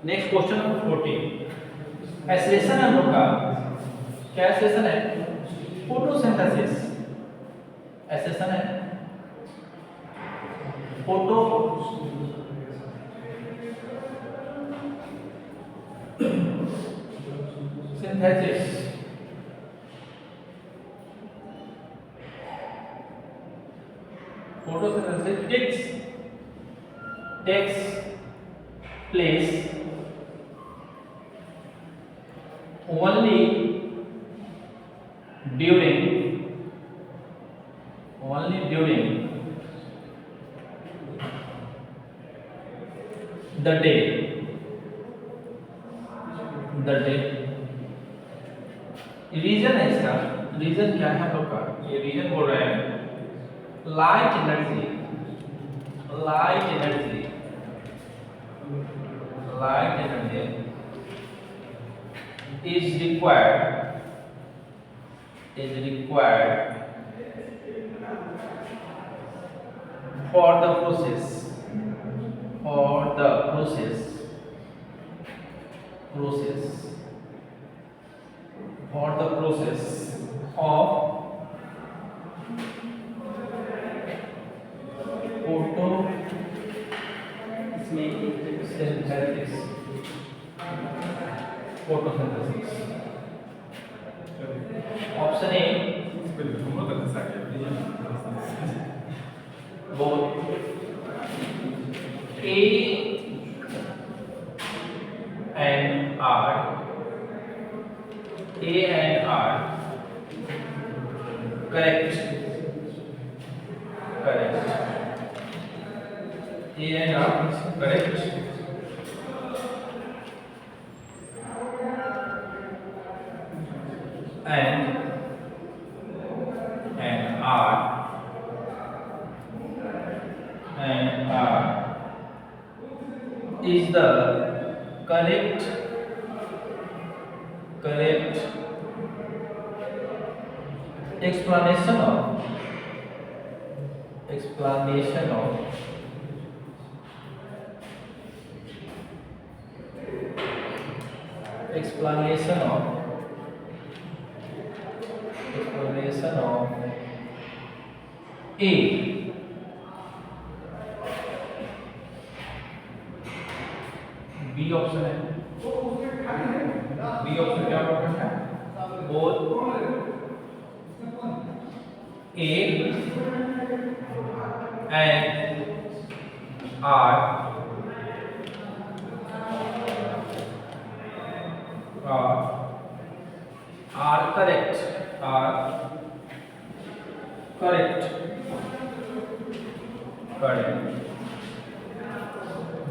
Next question number 14। Acylation है हम लोग का, क्या एसिलेशन है? फोटोसिंथेसिस। एसिलेशन है photosynthesis. Photosynthesis takes place only during the day reason है इसका। रीजन क्या है हम लोग का? ये रीजन बोल रहे हैं light energy is required for the process of photosynthesis. Option A, both A and R. Correct. A and R correct. And R is the correct explanation of A. B option है। B option क्या option है? Both A and R are correct.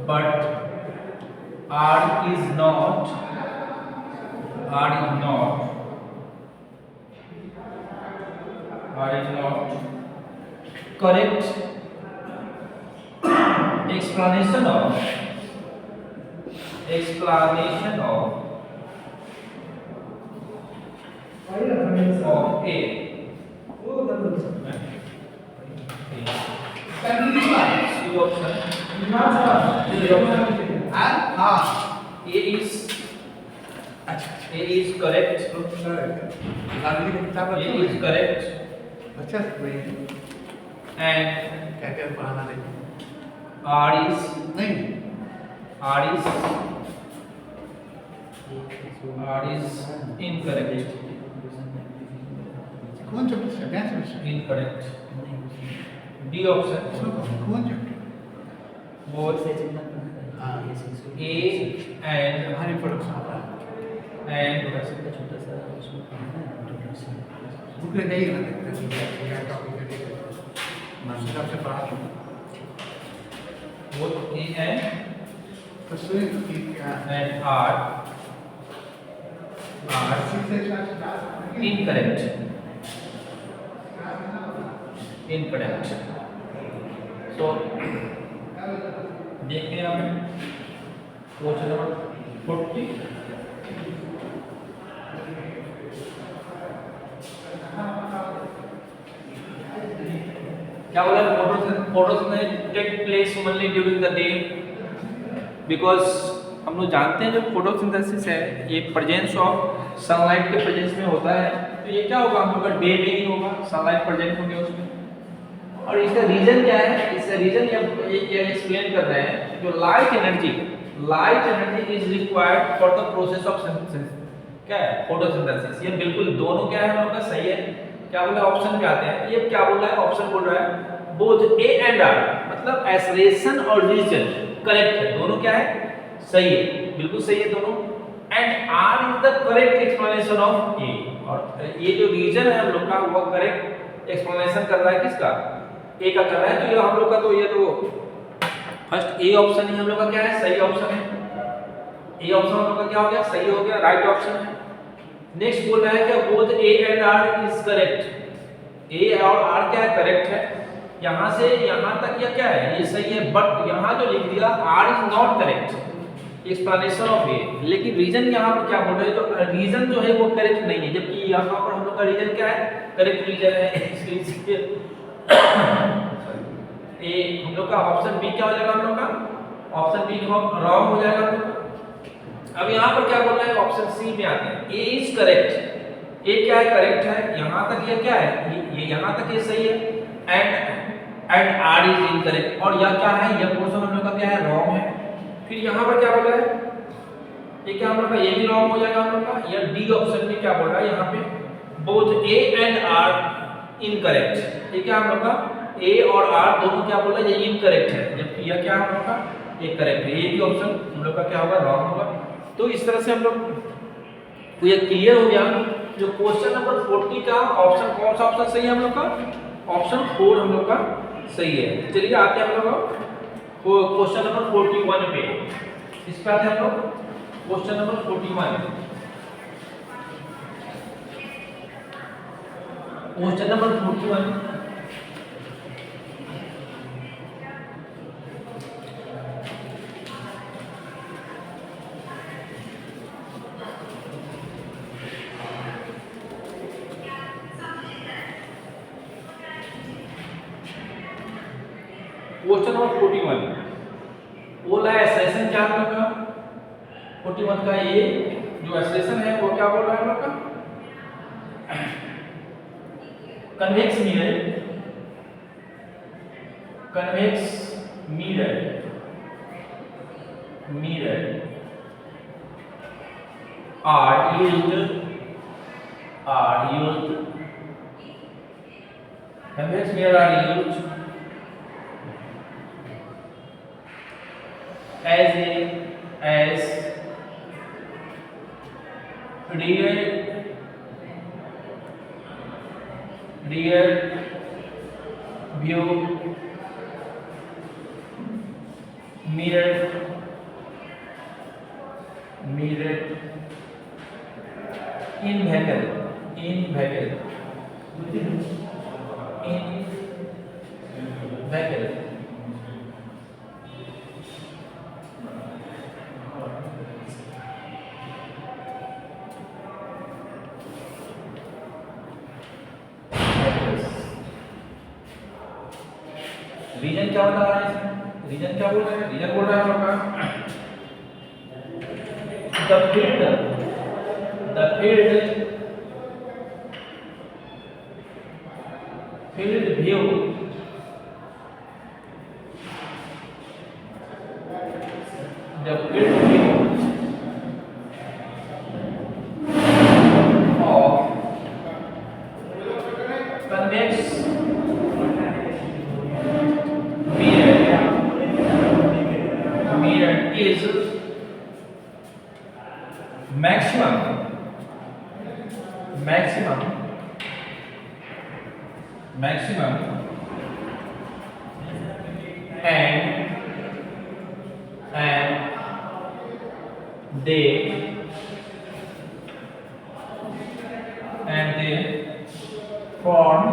But R is not correct explanation of A. C option. A is correct. And R is incorrect. D option. Both A and both A and R are incorrect. So देखते हैं हमें question number 40। क्या बोला? photosynthesis take place only during the day because हम लोग जानते हैं जो फोटोसिंथेसिस है ये प्रेजेंस ऑफ सनलाइट के प्रेजेंस में होता है। तो ये क्या होगा हम लोग का डे में ही होगा, सनलाइट प्रेजेंट होगी उसमें। और इसका रीजन क्या है, इसका रीजन ये एक्सप्लेन कर रहे हैं जो light energy is required for the process of synthesis. क्या है फोटोसिंथेसिस, ये बिल्कुल दोनों क्या है हम लोग का सही है। क्या बोला ऑप्शन पे आते हैं, ये क्या बोल रहा है ऑप्शन बोल रहा है बोथ ए एंड आर, मतलब एसरेशन और रीजन करेक्ट है, दोनों क्या है सही है, बिल्कुल सही है दोनों। And R is the correct explanation of A, और ये जो रीजन है हम लोग का वो करेक्ट एक्सप्लेनेशन कर रहा है किसका, ए का कर रहा है। तो ये हम लोग का तो ये तो फर्स्ट ए ऑप्शन ही हम लोग का क्या है सही ऑप्शन है, ए ऑप्शन हम लोग का क्या हो गया सही हो गया, राइट ऑप्शन है। नेक्स्ट बोल रहा है कि both A and R is correct, A और आर क्या है करेक्ट है, यहां से यहां तक ये क्या है ये सही है, बट यहां जो लिख दिया R is not correct explanation of A, लेकिन रीजन यहां पर क्या बोल रहे हैं तो रीजन जो है वो करेक्ट नहीं है, जबकि यहां पर हम लोग का रीजन क्या है करेक्ट रीजन है। ए हम लोग का ऑप्शन बी क्या हो जाएगा हम लोग का ऑप्शन बी रॉन्ग हो जाएगा हम लोग का। अब यहाँ पर क्या बोल रहा है ऑप्शन सी में आते हैं ए इज करेक्ट, ए क्या है करेक्ट है, यहाँ तक ये क्या है ये यहाँ तक ये सही है, एंड आर इज इनकरेक्ट, और यह क्या है यह पोर्शन हम लोग का क्या है रॉन्ग है। फिर यहाँ पर क्या बोल रहा है ये क्या हम लोग का ये भी रॉन्ग हो जाएगा हम लोग का, या डी ऑप्शन में क्या बोल रहा है यहाँ पे both A and R incorrect, ये क्या हम लोग का ए और आर दोनों क्या बोल रहा है ये इनकरेक्ट है, जबकि यह क्या हम लोग का ये करेक्ट है, ये भी ऑप्शन हम लोग का क्या होगा रॉन्ग होगा। तो इस तरह से हम लोग को ये क्लियर हो गया जो क्वेश्चन नंबर 40 का ऑप्शन कौन सा ऑप्शन सही है हम लोग का ऑप्शन 4 हम लोग का सही है। चलिए आते हैं हम लोग क्वेश्चन नंबर 41 पे, इस पे आते हैं हम लोग question number 41। Question number 41 question number 41 बोला है सेशन क्या हम लोग का 41 का ये जो एक्सप्रेशन है वो क्या बोल रहा है हम लोग का convex mirror are used convex mirror are used as rear view mirror in vehicle reason क्या बता रहा है इसमें, रीजन क्या बोल रहा है, रीजन बोल रहा है हम लोग का field view the field view of convex mirror is maximum and they form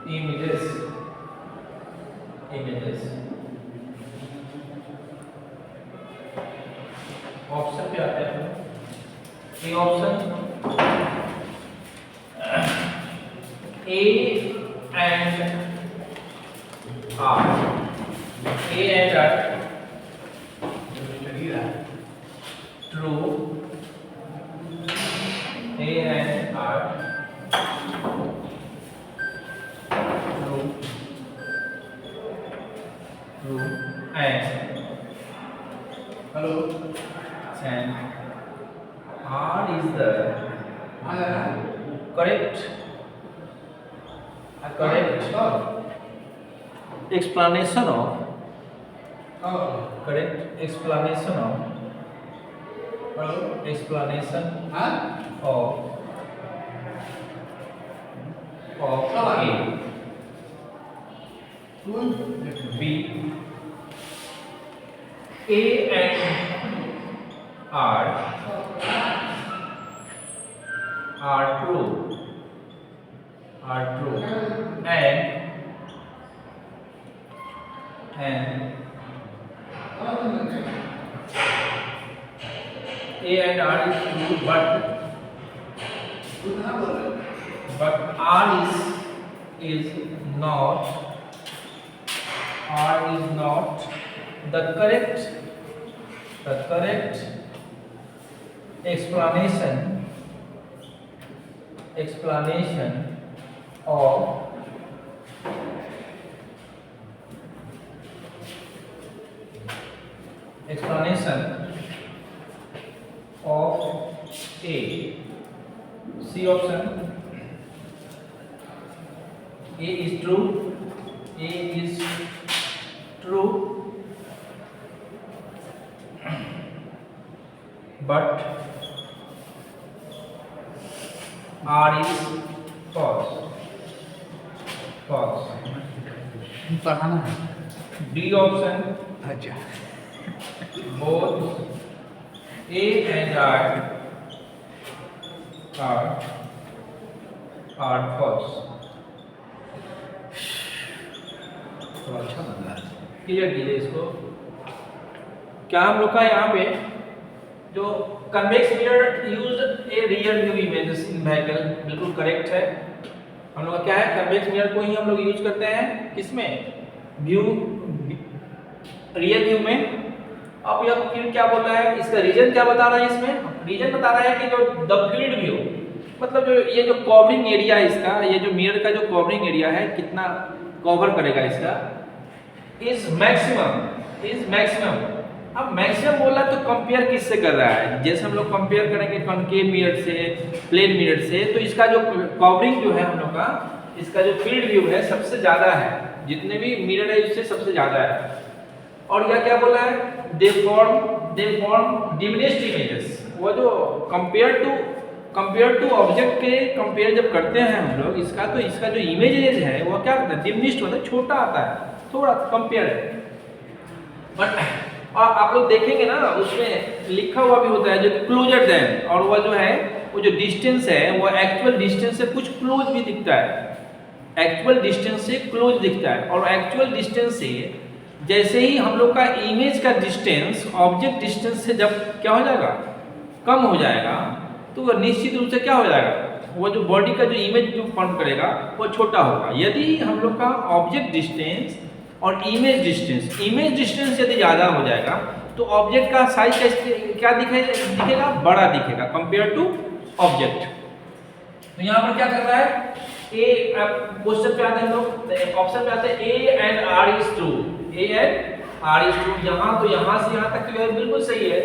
beamless images option पे आते हैं। A option, A and R, A and R true, A and R true, true and हेलो and R is the correct explanation of correct explanation of explanation of A, B, A and R are true and A and R is true, but R is not the correct explanation of A. C option, A is true, but R is false. पढ़ाना है। D option, अच्छा both A and R are false. तो अच्छा लग रहा है। Clear कीजिए इसको। क्या हम लोग का यहाँ पे जो convex mirror use a real view images in vehicle, बिल्कुल करेक्ट है। हम लोग का क्या है, कन्वेक्स मिरर को ही हम लोग यूज करते हैं किसमें, व्यू रियल व्यू में। अब यह फिर क्या बोल रहा है, इसका रीजन क्या बता रहा है, इसमें रीजन बता रहा है कि जो द फील्ड व्यू, मतलब जो ये जो कवरिंग एरिया है इसका, ये जो मिरर का जो कवरिंग एरिया है कितना कवर करेगा इसका, इज मैक्सिमम। अब मैक्सिमम बोला तो कंपेयर किससे कर रहा है, जैसे हम लोग कंपेयर करेंगे कॉनकेव मिरर से, प्लेन मिरर से, तो इसका जो कवरिंग जो है हम लोग का, इसका जो फील्ड व्यू है सबसे ज्यादा है, जितने भी मिरर है उससे सबसे ज्यादा है। और यह क्या बोला है, दे फॉर्म डिमिनिश्ड इमेजेस। वो जो कंपेयर टू ऑब्जेक्ट के कंपेयर जब करते हैं हम लोग इसका, तो इसका जो इमेजेस है वो क्या होता है, डिमिनिश्ड होता है, छोटा आता है, थोड़ा कंपेयर। बट आप लोग देखेंगे ना उसमें लिखा हुआ भी होता है जो क्लोजर देन, और वह जो है वो जो डिस्टेंस है वो एक्चुअल डिस्टेंस से कुछ क्लोज भी दिखता है, एक्चुअल डिस्टेंस से क्लोज दिखता है। और एक्चुअल डिस्टेंस से जैसे ही हम लोग का इमेज का डिस्टेंस ऑब्जेक्ट डिस्टेंस से जब क्या हो जाएगा, कम हो जाएगा, तो वह निश्चित रूप से क्या हो जाएगा, वो जो बॉडी का जो इमेज जो फॉर्म करेगा वो छोटा होगा। यदि हम लोग का ऑब्जेक्ट डिस्टेंस और इमेज डिस्टेंस यदि ज़्यादा हो जाएगा तो ऑब्जेक्ट का साइज क्या दिखेगा, बड़ा दिखेगा कंपेयर टू ऑब्जेक्ट। तो यहाँ पर क्या कर रहा है, ए क्वेश्चन पे आते हैं हम लोग, ऑप्शन पे आते हैं A and R is true, यहाँ तो यहाँ से यहाँ तक तो बिल्कुल सही है।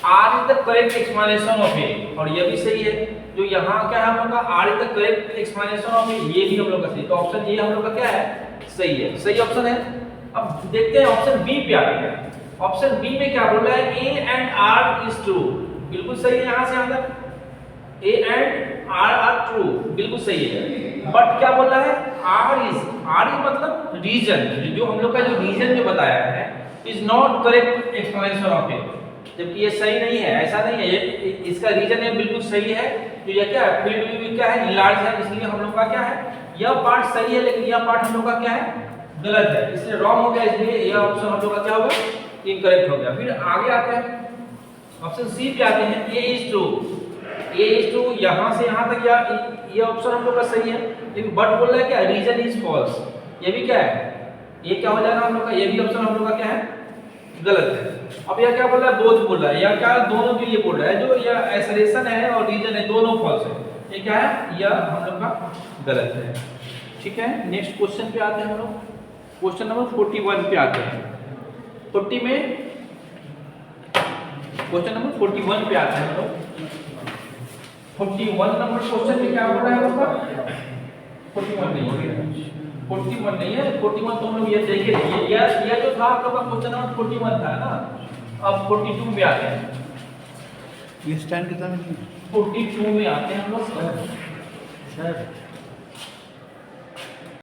R is the correct explanation of A, और ये भी सही है। जो यहाँ क्या है हम लोग का, R is the correct explanation of A, ये भी हम लोग का सही। तो ऑप्शन ये हम लोग का क्या है, सही है, सही ऑप्शन है। अब देखते हैं ऑप्शन बी पे आते हैं। ऑप्शन बी में क्या बोल रहा है, A and R is true, बिल्कुल सही है। यहाँ से हम लोग ए एंड आर ट्रू, बिल्कुल सही है। बट क्या बोल रहा है, आर इज मतलब रीजन, जो हम लोग का जो रीजन जो बताया है, is not correct explanation of A, जबकि ये सही नहीं है, ऐसा नहीं है, ये इसका रीजन है बिल्कुल सही है। तो ये क्या है, फील्ड व्यू क्या है, इनलार्ज है, इसलिए हम लोग का क्या है, यह पार्ट सही है, लेकिन यह पार्ट हम लोग का क्या है, गलत है, इसलिए रॉन्ग हो गया, इसलिए यह ऑप्शन हम लोग का क्या होगा, इनकरेक्ट हो गया। फिर आगे आते हैं, ऑप्शन सी पे आते हैं, A is true. A is true यहां से यहां तक या ये ऑप्शन हम लोग का सही है, लेकिन बट बोल रहा है क्या, रीजन इज फॉल्स। ये भी क्या है, ये क्या हो जाएगा हम लोग का, ये भी ऑप्शन हम लोग का क्या है, गलत है। अब यह क्या बोल रहा है, बोथ बोल रहा है, या क्या दोनों के लिए बोल रहा है, जो या एसरेशन है और रीजन है दोनों फॉल्स है, ये क्या है, यह हम लोग का गलत है। ठीक है, नेक्स्ट क्वेश्चन पे आते हैं हम लोग, क्वेश्चन नंबर 41 पे आते हैं। 40 में क्वेश्चन नंबर 41 पे आते हैं हम लोग। 41 नंबर क्वेश्चन में क्या बोल रहा है हम लोग, 41 नहीं है, 41 नहीं है, 41 तो हम लोग ये देखे थे, ये जो था आप लोग का क्वेश्चन नंबर 41 था ना। अब 42 में आते हैं, ये स्टैंड कितना में 42 में आते हैं हम लोग। सर